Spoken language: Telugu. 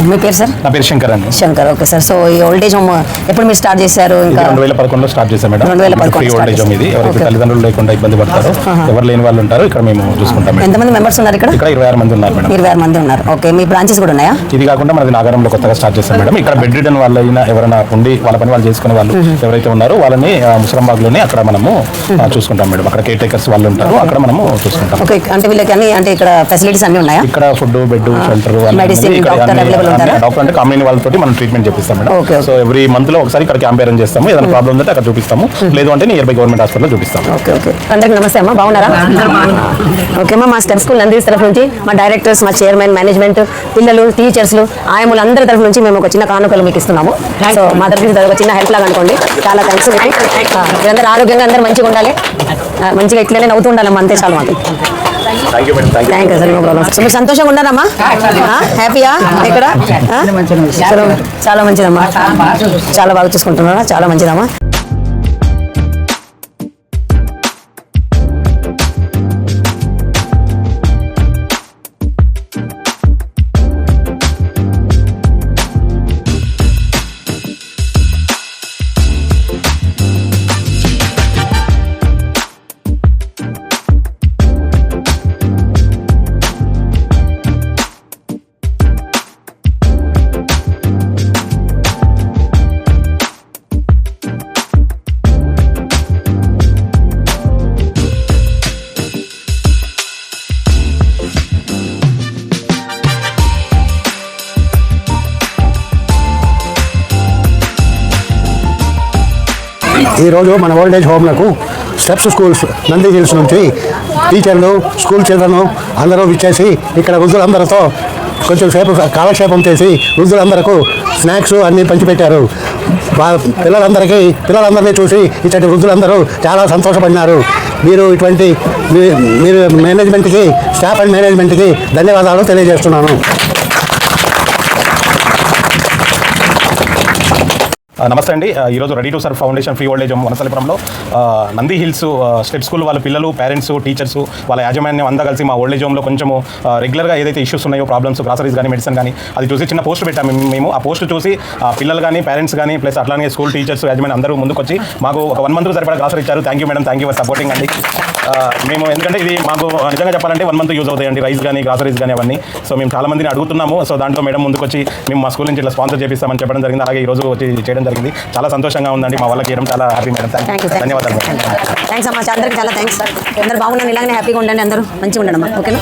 మీ పేరు సార్? నా పేరు శంకర్ అండి. Shankar, okay sir. సో ఈ ఓల్డేజ్ హోమ్ ఎప్పుడు మీరు స్టార్ట్ చేశారు? ఇంకా 2011లో స్టార్ట్ చేశాం మేడం. 2011 ఓల్డేజ్ హోమ్ ఇది. ఎవరైతే తల్లిదండ్రులు లేకుండా ఇబ్బంది పడతారో, ఎవరు లేని వాళ్ళు ఉంటారో ఇక్కడ మేము చూసుకుంటాం. ఎంతమంది మెంబర్స్ ఉన్నారు ఇక్కడ? ఇక్కడ 26 మంది ఉన్నారు మేడం. 26 మంది ఉన్నారు. ఓకే, మీ బ్రాంచెస్ కూడా ఉన్నాయా? ఇది కాకుండా మనది నాగారంలో కొత్తగా స్టార్ట్ చేశాం మేడం. ఇక్కడ బెడ్ రిడన్ వాళ్ళైనా ఎవరైనా ఉండి వాళ్ళ పని వాళ్ళు చేసుకునే వాళ్ళు ఎవరైతే ఉన్నారో వాళ్ళని ముసరంబాగ్లోనే అక్కడ మనము చూసుకుంటాం మేడం. అక్కడ కేర్ టేకర్స్ వాళ్ళు ఉంటారు, అక్కడ మనము చూసుకుంటాం. ఓకే, అంటే వీళ్ళకి అన్ని అంటే ఇక్కడ ఫెసిలిటీస్ అన్ని ఉన్నాయా? ఇక్కడ food, bed, shelter, medicine, doctor available ఉంటారా? డాక్టర్ అంటే కామినీ వాళ్ళతో మనం ట్రీట్మెంట్ చేపిస్తాం మేడం. సో ఎవ్రీ మంత్ లో ఒకసారి ఇక్కడ క్యాంప్ అరేంజ్ చేస్తాము. ఏదైనా ప్రాబ్లం ఉంటే అక్కడ చూపిస్తాము, లేదు అంటే నియర్ బై గవర్నమెంట్ హాస్పిటల్ చూపిస్తాము. ఓకే ఓకే, అందరికి నమస్తే అమ్మా, బాగున్నారా? ఓకే అమ్మా, మా స్టెప్ స్కూల్ నంది తరఫు నుంచి మా డైరెక్టర్స్, మా చైర్మన్, మేనేజ్మెంట్, పిల్లలు, టీచర్స్లు, ఆయములు అందరి తరఫు నుంచి మేము ఒక చిన్న కానుకలు మీకు ఇస్తున్నాము. సో మా తరఫు నుంచి ఒక చిన్న హెల్ప్ లాగా అనుకోండి. చాలా థ్యాంక్స్. మీరందరూ ఆరోగ్యంగా అందరూ మంచిగా ఉండాలి, మంచిగా ఇట్లనే నవ్వుతూ ఉండాలమ్మా, అంతే చాలు మాకు. Thank you sir, no problem. So మీరు సంతోషంగా ఉన్నారమ్మా? హ్యాపీయా? ఇక్కడ చాలా మంచిదమ్మా, చాలా బాగా చూసుకుంటున్నారా? చాలా మంచిదమ్మా. ఈరోజు మన ఓల్డేజ్ హోమ్లకు స్టెప్స్ స్కూల్స్ నంది హిల్స్ నుంచి టీచర్లు, స్కూల్ చిల్డ్రన్ అందరూ విచ్చేసి ఇక్కడ వృద్ధులందరితో కొంచెం సేపు కాలక్షేపం చేసి వృద్ధులందరకు స్నాక్స్ అన్నీ పంచిపెట్టారు. పిల్లలందరినీ చూసి ఇటువంటి వృద్ధులందరూ చాలా సంతోషపడినారు. మీరు మేనేజ్మెంట్కి, స్టాఫ్ అండ్ మేనేజ్మెంట్కి ధన్యవాదాలు తెలియజేస్తున్నాను. నమస్తే అండి. ఈరోజు ready to serve foundation free old age home వనసలిపురంలో నంది హిల్స్ స్టెప్ స్కూల్ వాళ్ళ పిల్లలు, పేరెంట్స్, టీచర్స్, వాళ్ళ యాజమాన్యం అంతా కలిసి మా ఓల్డేజ్ హోమ్లో కొంచెము రెగ్యులర్గా ఏదైతే ఇష్యూస్ ఉన్నాయో, ప్రాబ్లమ్స్, గ్రాసరీస్ కానీ, మెడిసిన్ కానీ, అది చూసి చిన్న పోస్ట్ పెట్టాము మేము. ఆ పోస్ట్ చూసి పిల్లలు కానీ, పేరెంట్స్ కానీ, ప్లస్ అట్లానే స్కూల్ టీచర్స్, యాజమాన్యం అందరూ ముందుకు వచ్చి మాకు ఒక 1 month సరిపడా గ్రాసరీ ఇచ్చారు. Thank you madam, thank you for supporting అండి. మేము ఎందుకంటే ఇది మాకు నిజంగా చెప్పాలంటే 1 month యూజ్ అవుతాయండి, రైస్ కానీ, గ్రాసరీస్ కానీ అవన్నీ. సో మేము చాలా మందిని అడుగుతున్నాము. సో దాంట్లో మేడం ముందుకు వచ్చి మేము మా స్కూల్ నుంచి ఇట్లా స్పాన్సర్ చేపిస్తామని చెప్పడం జరిగింది. అలాగే ఈరోజు వచ్చి చేయడం జరిగింది. చాలా సంతోషంగా ఉందండి. మా వాళ్ళకి చేయడం చాలా హ్యాపీ మేడం. ధన్యవాదాలు. థ్యాంక్స్ అమ్మా, అందరికీ చాలా థ్యాంక్స్. అందరూ బాగున్నాను, ఇలాగే హ్యాపీగా ఉండండి, అందరూ మంచిగా ఉండండి అమ్మా. ఓకేనా?